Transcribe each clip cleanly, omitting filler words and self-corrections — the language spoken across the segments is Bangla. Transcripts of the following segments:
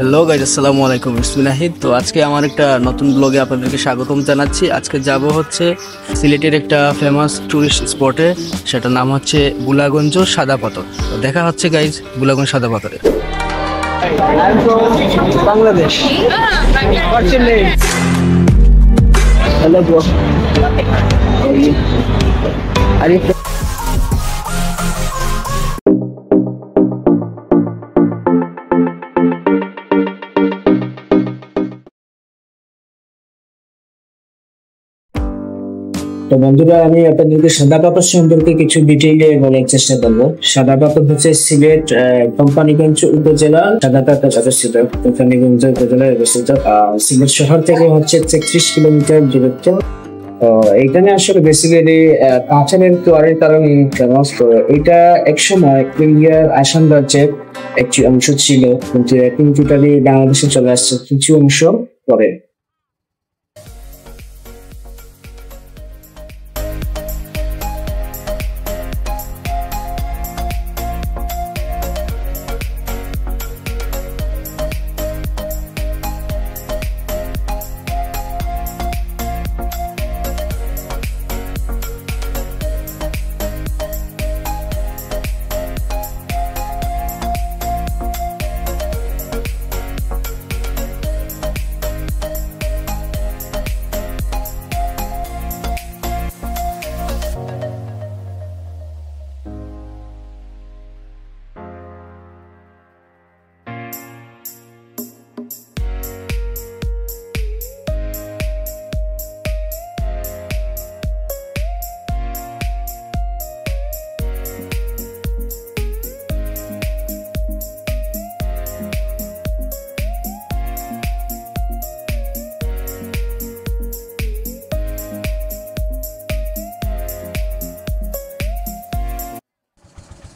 হ্যালো গাইজ, আসসালামু আলাইকুম। ইসমি নাহিদ। তো আজকে আমার একটা নতুন ব্লগে আপনাদেরকে স্বাগতম জানাচ্ছি। আজকে যাব হচ্ছে সিলেটের একটা ফেমাস টুরিস্ট স্পটে, সেটার নাম হচ্ছে বুলাগঞ্জ সাদা পাথর। তো দেখা হচ্ছে গাইজ বুলাগঞ্জ সাদা পাথরে। বাংলাদেশ। Hello bro. তো বন্ধুরা, আমি আপনাদেরকে সাদা পাথর সম্পর্কে কিছু ডিটেইলে বলার চেষ্টা করবো। সাদা পাথর হচ্ছে সিলেট কোম্পানিগঞ্জ উপজেলা সাদা পাথর অবস্থিত। কোম্পানিগঞ্জ উপজেলায় অবস্থিত। সিলেট শহর থেকে হচ্ছে 33 কিলোমিটার দূরত্ব। তো এইখানে আসলে বেসিক্যালি পাথরের তোয়ারের কারণে ফেমাস। তো এটা একসময় ইন্ডিয়ার আসাম রাজ্যের একটি অংশ ছিল, কিন্তু এখন টোটালি বাংলাদেশে চলে আসছে কিছু অংশ পরে।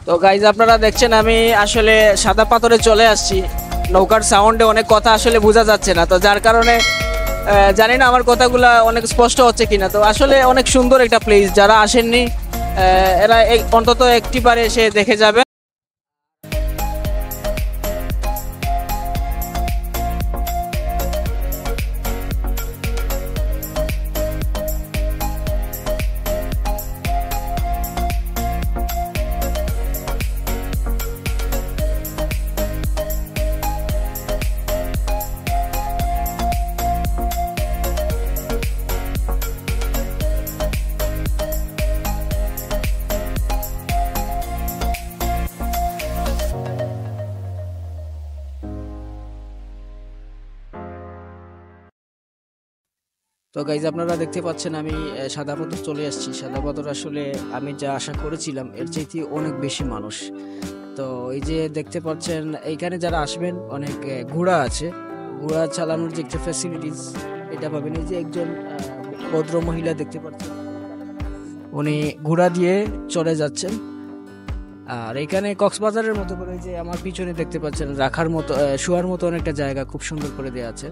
তো গাইজ, আপনারা দেখছেন আমি আসলে সাদা পাথরে চলে আসছি। নৌকার সাউন্ডে অনেক কথা আসলে বোঝা যাচ্ছে না, তো যার কারণে জানি না আমার কথাগুলো অনেক স্পষ্ট হচ্ছে কিনা। তো আসলে অনেক সুন্দর একটা প্লেস, যারা আসেননি এরা অন্তত একটিবার এসে দেখে যাবে। তো গাইজ, আপনারা দেখতে পাচ্ছেন আমি সাদা পাথর চলে আসছি। সাদা পাথর আসলে আমি যা আশা করেছিলাম এর চাইতে অনেক বেশি মানুষ। তো এই যে দেখতে পাচ্ছেন এইখানে যারা আসবেন অনেক ঘোড়া আছে, ঘোড়া চালানোর যে একটা ফ্যাসিলিটিস এটা পাবেন। এই যে একজন ভদ্র মহিলা দেখতে পাচ্ছেন, উনি ঘোড়া দিয়ে চলে যাচ্ছেন। আর এখানে কক্সবাজারের মতো করে যে আমার পিছনে দেখতে পাচ্ছেন রাখার মতো শোয়ার মতো অনেকটা জায়গা খুব সুন্দর করে দেওয়া আছে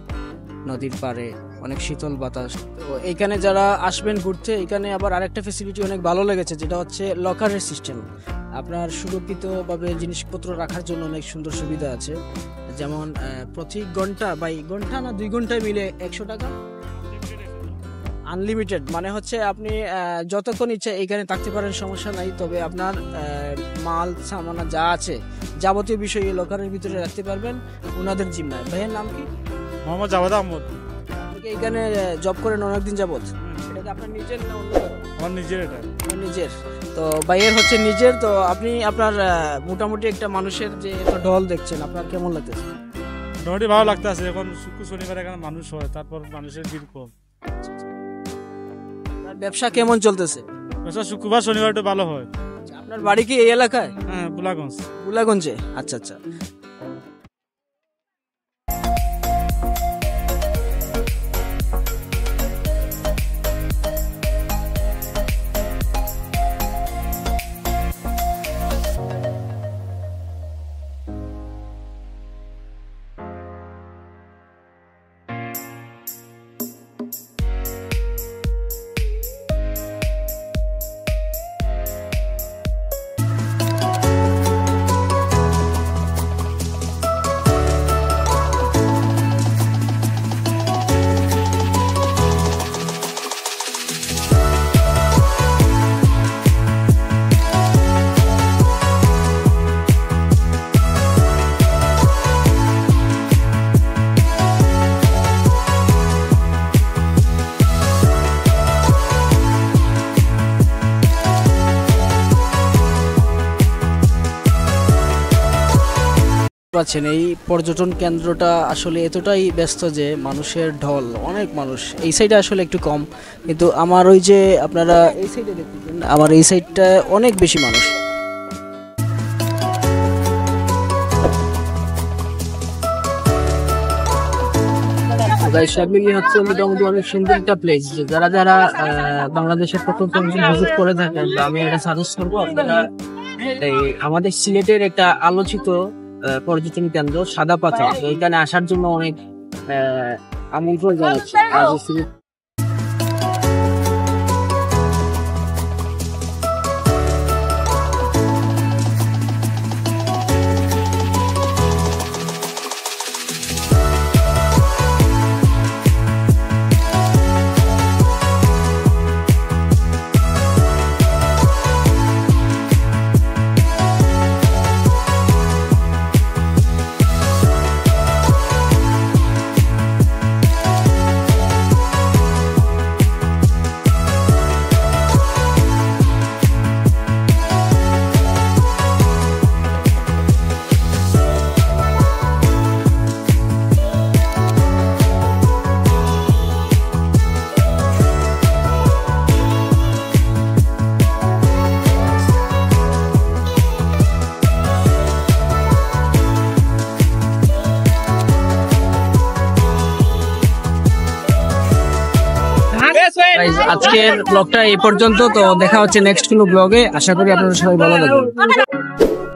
নদীর পাড়ে, অনেক শীতল বাতাস। তো এইখানে যারা আসবেন ঘুরতে, এখানে আবার আরেকটা ফ্যাসিলিটি অনেক ভালো লেগেছে, যেটা হচ্ছে লকারের সিস্টেম। আপনার সুরক্ষিতভাবে জিনিসপত্র রাখার জন্য অনেক সুন্দর সুবিধা আছে। যেমন প্রতি ঘন্টা বা ঘন্টা না 2 ঘন্টায় মিলে 100 টাকা আনলিমিটেড, মানে হচ্ছে আপনি যতক্ষণ ইচ্ছা এইখানে থাকতে পারেন, সমস্যা নাই। তবে আপনার মাল সামানা যা আছে যাবতীয় বিষয় এই লকারের ভিতরে রাখতে পারবেন ওনাদের জিম্মায়। ভাইয়ের নাম কি? মোহাম্মদ জাওয়াদ আহমদ। আপনি এখানে জব করেন অনেকদিন যাবত? এটা কি আপনার নিজের না অন্য কারো? আমার নিজের। এটা আমার নিজের। তো ভাইয়ের হচ্ছে নিজের। তো আপনি আপনার মোটামুটি একটা মানুষের যে একটা ঢল দেখছেন, আপনার কেমন লাগতেছে? মোটামুটি ভালো লাগতেছে। এখন শুক্র শনিবার এখানে মানুষ হয়, তারপর মানুষের ভিড় কম। আপনার ব্যবসা কেমন চলতেছে? ব্যবসা শুক্রবার শনিবারটা ভালো হয়। আপনার বাড়ি কি এই এলাকায়? হ্যাঁ, বুলাগঞ্জ। বুলাগঞ্জে? আচ্ছা আচ্ছা। পাচ্ছেন এই পর্যটন কেন্দ্রটা আসলে এতটাই ব্যস্ত যে মানুষের ঢল, অনেক মানুষ। এই সাইডে আসলে একটু কম, কিন্তু আমার ওই যে আপনারা এই সাইডে দেখতেছেন, আমার এই সাইডটা অনেক বেশি মানুষ। সব মিলিয়ে হচ্ছে মোটামুটি অনেক সুন্দর একটা প্লেস। যারা যারা বাংলাদেশের প্রথম ভিজিট করে থাকেন, আমি এটা সাজেস্ট করবো আপনারা এই আমাদের সিলেটের একটা আলোচিত পর্যটন কেন্দ্র সাদা পাথর, এইখানে আসার জন্য অনেক আমন্ত্রণ জানাচ্ছি। আজকের ব্লগটা এই পর্যন্ত, তো দেখা হচ্ছে নেক্সট কোনো ব্লগে। আশা করি আপনারা সবাই ভালো থাকবেন।